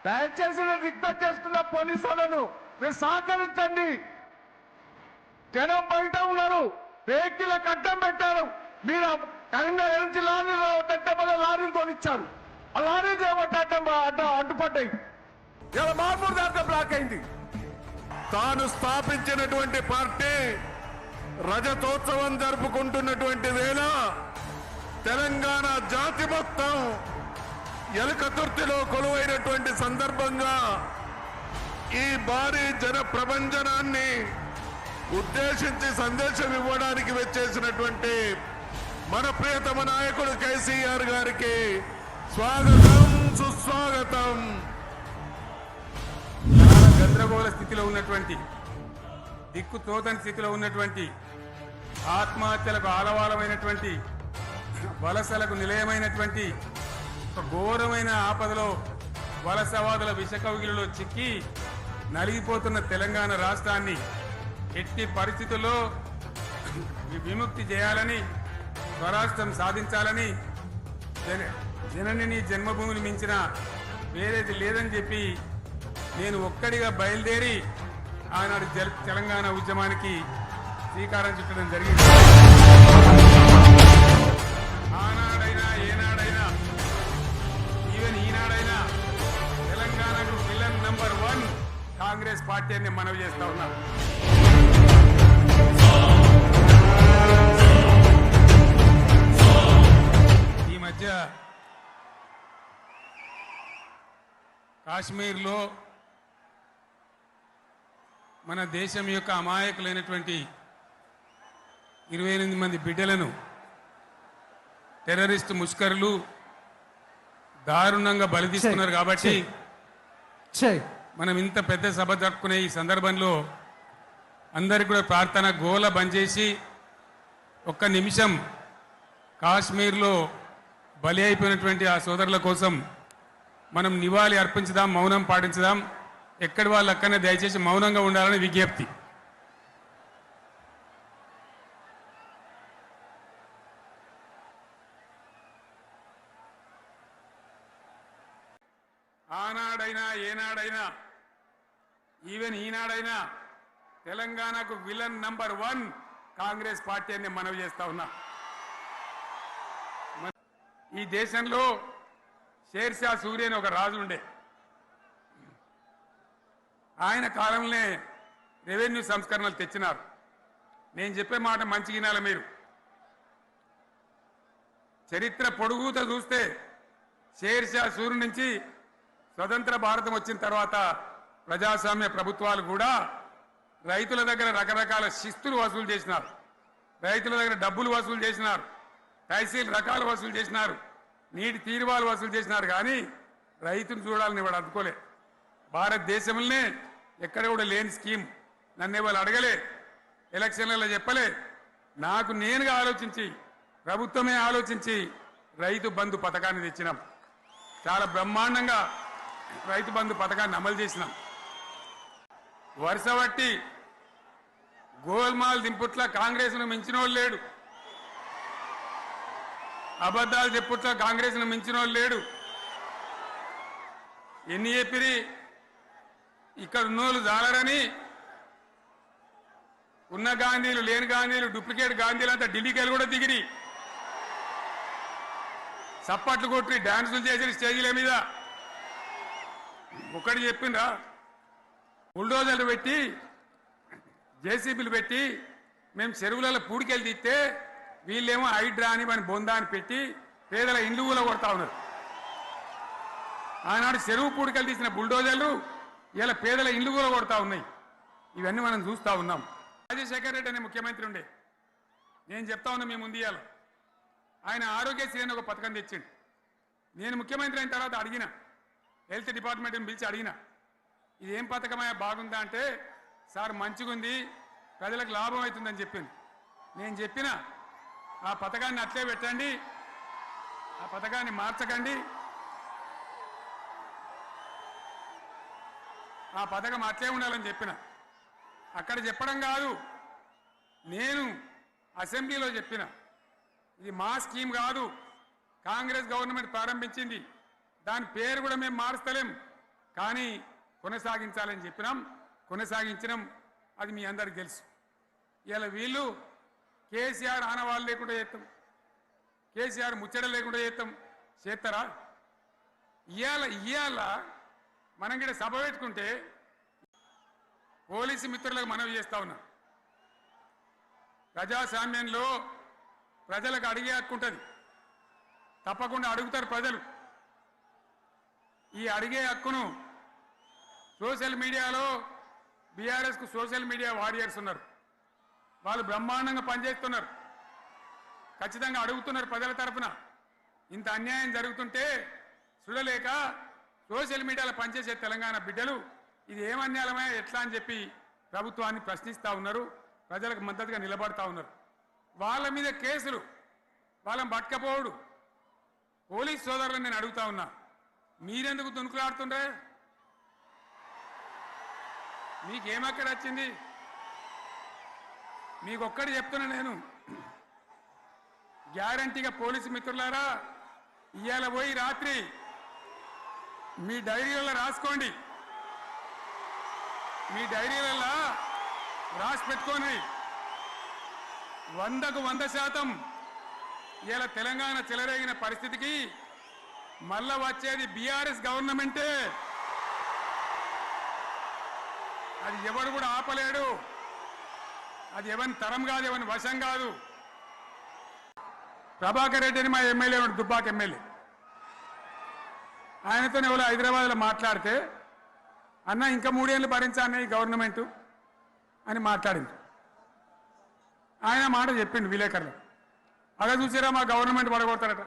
దయచేసి నేను రిక్వెస్ట్ చేస్తున్న పోలీసులను మీరు సహకరించండి. జనం బయట ఉన్నారు, వెహికల్ అడ్డం పెట్టారు. మీరు కరీంనగర్ నుంచి లారీలు పెట్టబోయే లారీలు కొనిచ్చారు. ఆ లారీ అడ్డుపడ్డాయి. ఇలా మార్మూరు దాకా బ్లాక్ అయింది. తాను స్థాపించినటువంటి పార్టీ రజతోత్సవం జరుపుకుంటున్నటువంటి వేళ తెలంగాణ జాతి మొత్తం ఎలకతుర్తిలో కొలువైనటువంటి సందర్భంగా ఈ భారీ జన ప్రభంజనాన్ని ఉద్దేశించి సందేశం ఇవ్వడానికి వచ్చేసినటువంటి మన ప్రియతమ నాయకుడు కేసీఆర్ గారికి స్వాగతం, సుస్వాగతం. గందరగోళ స్థితిలో ఉన్నటువంటి, దిక్కు తోతని స్థితిలో ఉన్నటువంటి, ఆత్మహత్యలకు ఆలవాలమైనటువంటి, వలసలకు నిలయమైనటువంటి ఒక ఘోరమైన ఆపదలో వలసవాదుల విషకౌగిలిలో చిక్కి నలిగిపోతున్న తెలంగాణ రాష్ట్రాన్ని ఎట్టి పరిస్థితుల్లో విముక్తి చేయాలని, స్వరాష్ట్రం సాధించాలని, జనని జన్మభూమిని మించిన వేరేది లేదని చెప్పి నేను ఒక్కడిగా బయలుదేరి ఆనాడు తెలంగాణ ఉద్యమానికి శ్రీకారం చుట్టడం జరిగింది. ఆనాడైనా ఏనాడైనా ఈవెన్ ఈనాడైనా తెలంగాణకు విలన్ నంబర్ 1 కాంగ్రెస్ పార్టీ అని మనవి చేస్తా ఉన్నా. ఈ మధ్య కాశ్మీర్లో మన దేశం యొక్క అమాయకులైనటువంటి 28 మంది బిడ్డలను టెర్రరిస్ట్ ముష్కరులు దారుణంగా బలి తీసుకున్నారు. కాబట్టి మనం ఇంత పెద్ద సభ జరుపుకునే ఈ సందర్భంలో అందరికీ కూడా ప్రార్థన గోల బంద్ చేసి ఒక్క నిమిషం కాశ్మీర్లో బలి అయిపోయినటువంటి ఆ సోదరుల కోసం మనం నివాళి అర్పించుదాం, మౌనం పాటించుదాం. ఎక్కడి వాళ్ళు అక్కడనే దయచేసి మౌనంగా ఉండాలని విజ్ఞప్తి. ఆనాడైనా ఏనాడైనా ఈవెన్ ఈనాడైనా తెలంగాణకు విలన్ నంబర్ 1 కాంగ్రెస్ పార్టీ అని మనవి చేస్తా ఉన్నా. ఈ దేశంలో షేర్షా సూరి అని ఒక రాజు ఉండే. ఆయన కాలంలో రెవెన్యూ సంస్కరణలు తెచ్చినారు. నేను చెప్పే మాట మంచి వినాలి మీరు. చరిత్ర పొడుగుతో చూస్తే షేర్షా సూరి నుంచి స్వతంత్ర భారతం వచ్చిన తర్వాత ప్రజాస్వామ్య ప్రభుత్వాలు కూడా రైతుల దగ్గర రకరకాల శిస్తులు వసూలు చేసినారు, రైతుల దగ్గర డబ్బులు వసూలు చేసినారు, తహసీల్ రకాలు వసూలు చేసినారు, నీటి తీరువాలు వసూలు చేసినారు. కానీ రైతును చూడాలని వాడు అందుకోలే. భారతదేశంలోనే ఎక్కడ కూడా లేని స్కీమ్. నన్ను వాళ్ళు అడగలే, ఎలక్షన్లలో చెప్పలే. నాకు నేనుగా ఆలోచించి, ప్రభుత్వమే ఆలోచించి రైతు బంధు పథకాన్ని తెచ్చినాం. చాలా బ్రహ్మాండంగా రైతు బంధు పథకాన్ని అమలు చేసినాం. వరుస బట్టి గోల్మాల్ దింపుట్ల కాంగ్రెస్ను మించిన వాళ్ళు లేడు, అబద్ధాలు చెప్పుట్ల కాంగ్రెస్ను మించిన వాళ్ళు లేడు. ఎన్ని చెప్పిరి ఇక్కడ ఉన్నోళ్ళు జాలరని, ఉన్న గాంధీలు లేని గాంధీలు డూప్లికేట్ గాంధీలు అంతా ఢిల్లీకి కూడా దిగిరి, చప్పట్లు కొట్టి డాన్సులు చేసిన స్టేజీల మీద. ఒకటి చెప్పిండ్రా, బుల్డోజర్లు పెట్టి జేసీబీలు పెట్టి మేము చెరువులలో పూడికెళ్ళి తీస్తే వీళ్ళేమో హైడ్రా అని మన బొందా అని పెట్టి పేదల ఇండ్లు కూడా కొడతా ఉన్నారు. ఆనాడు చెరువు పూడికెళ్ళి తీసిన బుల్డోజర్లు ఇలా పేదల ఇండ్లు కూడా కొడతా ఉన్నాయి. ఇవన్నీ మనం చూస్తూ ఉన్నాం. రాజశేఖర్ రెడ్డి అనే ముఖ్యమంత్రి ఉండే. నేను చెప్తా ఉన్నా మీ ముందు ఇవాళ ఆయన ఆరోగ్యశ్రీ అని ఒక పథకం తెచ్చిండు. నేను ముఖ్యమంత్రి అయిన తర్వాత అడిగిన, హెల్త్ డిపార్ట్మెంట్ని పిలిచి అడిగిన, ఇది ఏం పథకమయ్యా బాగుందా అంటే, సార్ మంచిగుంది, ప్రజలకు లాభం అవుతుందని చెప్పింది. నేను చెప్పిన ఆ పథకాన్ని అట్లే పెట్టండి, ఆ పథకాన్ని మార్చకండి, ఆ పథకం అట్లే ఉండాలని చెప్పిన. అక్కడ చెప్పడం కాదు, నేను అసెంబ్లీలో చెప్పిన. ఇది మా స్కీమ్ కాదు, కాంగ్రెస్ గవర్నమెంట్ ప్రారంభించింది, దాని పేరు కూడా మేము మారుస్తలేం. కానీ కొనసాగించాలని చెప్పినాం, కొనసాగించినాం. అది మీ అందరికి తెలుసు. ఇలా వీళ్ళు కేసీఆర్ ఆనవాళ్ళు లేకుండా చేస్తాం, కేసీఆర్ ముచ్చట లేకుండా చేస్తారా? ఇవాళ మనం కూడా సభ పెట్టుకుంటే పోలీసు మిత్రులకు మనవి చేస్తా ఉన్నా. ప్రజాస్వామ్యంలో ప్రజలకు అడిగే హక్కు ఉంటుంది, తప్పకుండా అడుగుతారు ప్రజలు. ఈ అడిగే హక్కును సోషల్ మీడియాలో బీఆర్ఎస్కు సోషల్ మీడియా వారియర్స్ ఉన్నారు, వాళ్ళు బ్రహ్మాండంగా పనిచేస్తున్నారు, ఖచ్చితంగా అడుగుతున్నారు ప్రజల తరఫున. ఇంత అన్యాయం జరుగుతుంటే చూడలేక సోషల్ మీడియాలో పనిచేసే తెలంగాణ బిడ్డలు ఇది ఏమన్యాయమే ఎట్లా అని చెప్పి ప్రభుత్వాన్ని ప్రశ్నిస్తూ ఉన్నారు, ప్రజలకు మద్దతుగా నిలబడతా ఉన్నారు. వాళ్ళ మీద కేసులు, వాళ్ళని పట్టుకపోవడు. పోలీస్ సోదరులను నేను అడుగుతా ఉన్నా, మీరెందుకు దునుకులాడుతుండే? మీకేమక్కడ వచ్చింది? మీకొక్కటి చెప్తున్నా నేను, గ్యారంటీగా పోలీసు మిత్రులారా, ఇవాళ పోయి రాత్రి మీ డైరీలలో రాసుకోండి, మీ డైరీలలో రాసి పెట్టుకోండి. 100కు 100% ఇవాళ తెలంగాణ చెలరేగిన పరిస్థితికి మళ్ళా వచ్చేది బీఆర్ఎస్ గవర్నమెంటే. అది ఎవడు కూడా ఆపలేడు, అది ఎవరి తరం కాదు, ఎవరి వశం కాదు. ప్రభాకర్ రెడ్డి అని మా ఎమ్మెల్యే ఉన్నాడు, దుబ్బాక ఎమ్మెల్యే. ఆయనతో ఎవరో హైదరాబాద్లో మాట్లాడితే, అన్న ఇంకా 3 ఏళ్ళు భరించాలన్న ఈ గవర్నమెంట్ అని మాట్లాడింది. ఆయన మాట చెప్పిండు విలేకరులు, అలా చూసారా మా గవర్నమెంట్ పడగొడతారట.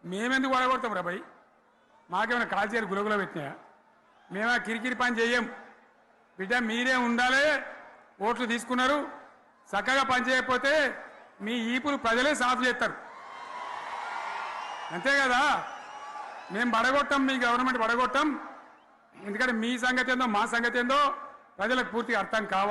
మేమెందుకు పడగొడతాం రా భయ్? మాకేమైనా కాల్చేరు గులగుల పెట్టినాయా? మేమా కిరికిరి పని చెయ్యం బిడ్డ, మీరే ఉండాలి. ఓట్లు తీసుకున్నారు, చక్కగా పని చేయకపోతే మీ ఈపులు ప్రజలే సాఫ్ చేస్తారు, అంతే కదా. మేము పడగొట్టాం, మీ గవర్నమెంట్ పడగొట్టాం. ఎందుకంటే మీ సంగతి ఏందో మా సంగతి ఏందో ప్రజలకు పూర్తిగా అర్థం కావాలి.